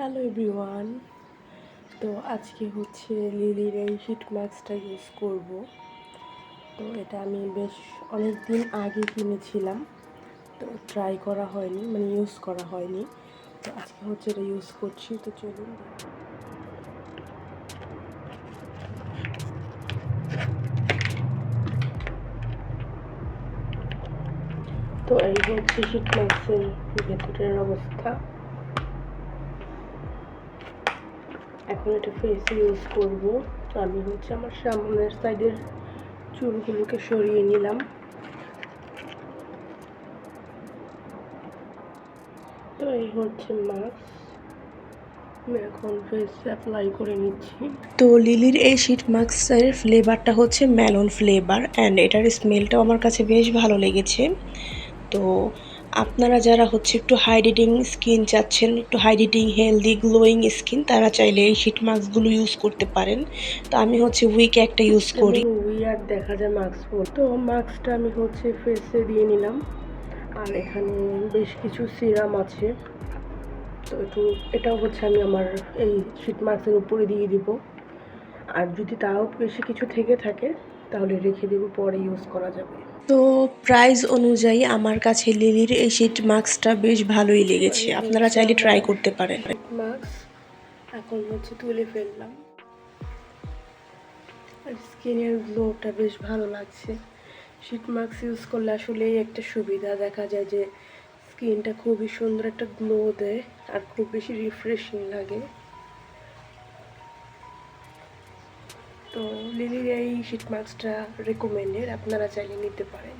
Hello everyone. তো আজকে হচ্ছে লিলির এই হিট মাস্কটা ইউজ করব। তো এটা আমি বেশ অনেক দিন আগে কিনেছিলাম, তো ট্রাই করা হয়নি, মানে ইউজ করা হয়নি। তো আজকে হচ্ছে এটা ইউজ করছি। তো চলুন। তো এই হচ্ছে হিট মাস্কের ভেতরের অবস্থা। এখন এটা ফেসে ইউজ করব। তো আমি হচ্ছে আমার সামনের সাইডের চুলগুলোকে সরিয়ে নিলাম। তো এই হচ্ছে মাস্ক, আমি এখন ফেসে অ্যাপ্লাই করে নিচ্ছি। তো লিলির এই শীট মাস্কের ফ্লেভারটা হচ্ছে মেলন ফ্লেভার, অ্যান্ড এটার স্মেলটাও আমার কাছে বেশ ভালো লেগেছে। তো আপনারা যারা হচ্ছে একটু হাইড্রেটিং স্কিন চাচ্ছেন, একটু হাইড্রেটিং হেলদি গ্লোয়িং স্কিন, তারা চাইলে এই শীট মাস্কগুলো ইউজ করতে পারেন। তো আমি হচ্ছে উইকে একটা ইউজ করি। উইয়ার দেখা যায় মাস্ক পর। তো মাস্কটা আমি হচ্ছে ফেসে দিয়ে নিলাম, আর এখানে বেশ কিছু সিরাম আছে। তো এটাও হচ্ছে আমি আমার এই শীট মাস্কের উপরে দিয়ে দিব। আর যদি তাও বেশি কিছু থেকে থাকে তাহলে রেখে দেবো, পরে ইউজ করা যাবে। তো প্রাইস অনুযায়ী আমার কাছে লিলির এই শীট মাস্কটা বেশ ভালোই লেগেছে, আপনারা চাইলে ট্রাই করতে পারেন। মাস্ক এখন হচ্ছে তুলে ফেললাম, আর স্কিনের গ্লোটা বেশ ভালো লাগছে। শীট মাস্ক ইউজ করলে আসলেই একটা সুবিধা, দেখা যায় যে স্কিনটা খুবই সুন্দর একটা গ্লো দেয় আর খুব বেশি রিফ্রেশিং লাগে। তো লিলির এই শীট মাস্কটা রেকমেন্ডেড, আপনারা চাইলে নিতে পারেন।